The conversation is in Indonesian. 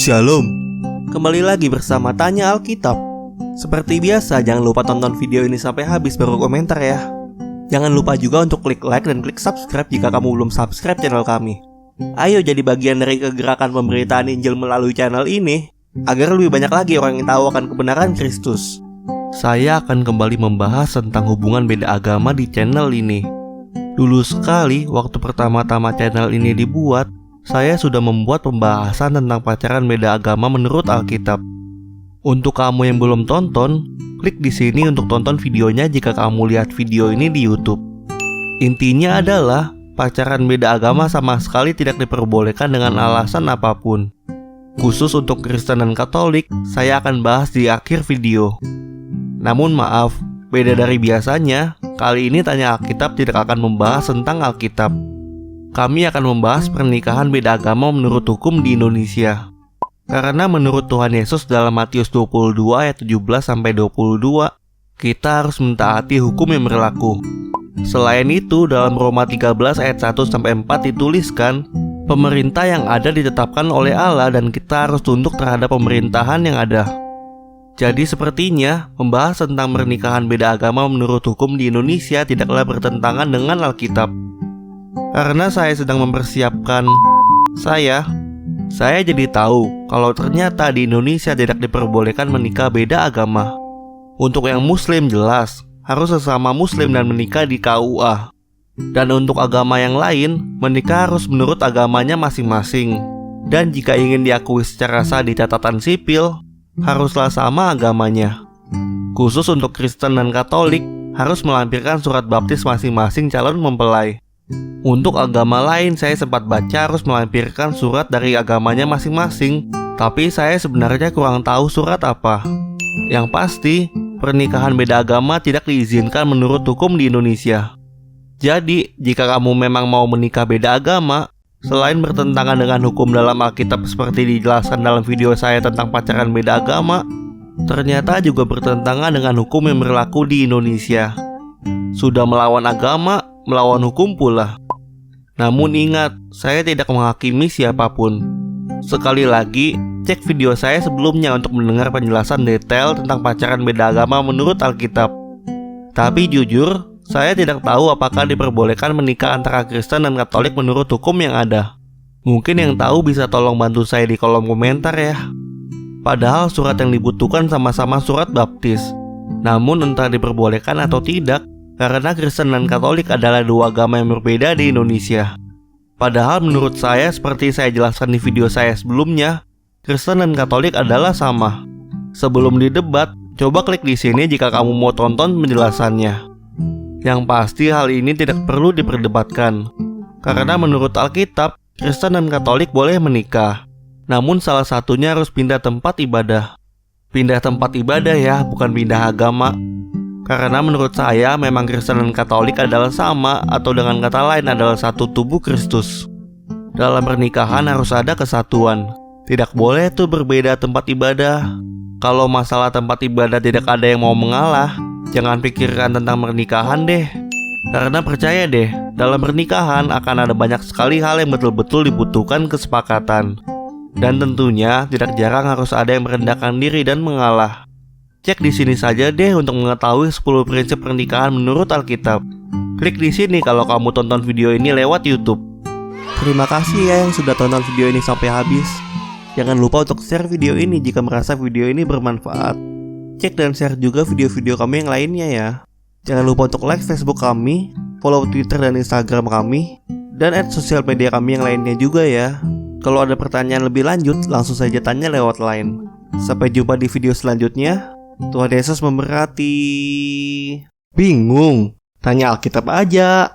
Shalom. Kembali lagi bersama Tanya Alkitab. Seperti biasa, jangan lupa tonton video ini sampai habis baru komentar ya. Jangan lupa juga untuk klik like dan klik subscribe jika kamu belum subscribe channel kami. Ayo jadi bagian dari kegerakan pemberitaan Injil melalui channel ini, agar lebih banyak lagi orang yang tahu akan kebenaran Kristus. Saya akan kembali membahas tentang hubungan beda agama di channel ini. Dulu sekali, waktu pertama-tama channel ini dibuat, saya sudah membuat pembahasan tentang pacaran beda agama menurut Alkitab. Untuk kamu yang belum tonton, klik di sini untuk tonton videonya jika kamu lihat video ini di YouTube. Intinya adalah, pacaran beda agama sama sekali tidak diperbolehkan dengan alasan apapun. Khusus untuk Kristen dan Katolik, saya akan bahas di akhir video. Namun maaf, beda dari biasanya, kali ini Tanya Alkitab tidak akan membahas tentang Alkitab. Kami akan membahas pernikahan beda agama menurut hukum di Indonesia. Karena menurut Tuhan Yesus dalam Matius 22 ayat 17-22, kita harus mentaati hukum yang berlaku. Selain itu, dalam Roma 13 ayat 1-4 dituliskan, pemerintah yang ada ditetapkan oleh Allah dan kita harus tunduk terhadap pemerintahan yang ada. Jadi sepertinya, membahas tentang pernikahan beda agama menurut hukum di Indonesia tidaklah bertentangan dengan Alkitab. Karena saya sedang mempersiapkan saya jadi tahu kalau ternyata di Indonesia tidak diperbolehkan menikah beda agama. Untuk yang muslim jelas, harus sesama muslim dan menikah di KUA. Dan untuk agama yang lain, menikah harus menurut agamanya masing-masing. Dan jika ingin diakui secara sah di catatan sipil, haruslah sama agamanya. Khusus untuk Kristen dan Katolik, harus melampirkan surat baptis masing-masing calon mempelai. Untuk agama lain, saya sempat baca harus melampirkan surat dari agamanya masing-masing, tapi saya sebenarnya kurang tahu surat apa. Yang pasti, pernikahan beda agama tidak diizinkan menurut hukum di Indonesia. Jadi, jika kamu memang mau menikah beda agama, selain bertentangan dengan hukum dalam Alkitab seperti dijelaskan dalam video saya tentang pacaran beda agama, ternyata juga bertentangan dengan hukum yang berlaku di Indonesia. Sudah melawan agama, melawan hukum pula. Namun ingat, saya tidak menghakimi siapapun. Sekali lagi, cek video saya sebelumnya untuk mendengar penjelasan detail tentang pacaran beda agama menurut Alkitab. Tapi jujur, saya tidak tahu apakah diperbolehkan menikah antara Kristen dan Katolik menurut hukum yang ada. Mungkin yang tahu bisa tolong bantu saya di kolom komentar ya. Padahal surat yang dibutuhkan sama-sama surat baptis. Namun entah diperbolehkan atau tidak, karena Kristen dan Katolik adalah dua agama yang berbeda di Indonesia. Padahal menurut saya, seperti saya jelaskan di video saya sebelumnya, Kristen dan Katolik adalah sama. Sebelum didebat, coba klik di sini jika kamu mau tonton penjelasannya. Yang pasti hal ini tidak perlu diperdebatkan. Karena menurut Alkitab, Kristen dan Katolik boleh menikah. Namun salah satunya harus pindah tempat ibadah. Pindah tempat ibadah ya, bukan pindah agama. Karena menurut saya memang Kristen dan Katolik adalah sama, atau dengan kata lain adalah satu tubuh Kristus. Dalam pernikahan harus ada kesatuan. Tidak boleh tuh berbeda tempat ibadah. Kalau masalah tempat ibadah tidak ada yang mau mengalah, jangan pikirkan tentang pernikahan deh. Karena percaya deh, dalam pernikahan akan ada banyak sekali hal yang betul-betul dibutuhkan kesepakatan. Dan tentunya tidak jarang harus ada yang merendahkan diri dan mengalah. Cek di sini saja deh untuk mengetahui 10 prinsip pernikahan menurut Alkitab. Klik di sini kalau kamu tonton video ini lewat YouTube. Terima kasih ya yang sudah tonton video ini sampai habis. Jangan lupa untuk share video ini jika merasa video ini bermanfaat. Cek dan share juga video-video kami yang lainnya ya. Jangan lupa untuk like Facebook kami, follow Twitter dan Instagram kami, dan add sosial media kami yang lainnya juga ya. Kalau ada pertanyaan lebih lanjut, langsung saja tanya lewat line. Sampai jumpa di video selanjutnya. Tuhan Yesus memberkati. Bingung? Tanya Alkitab aja.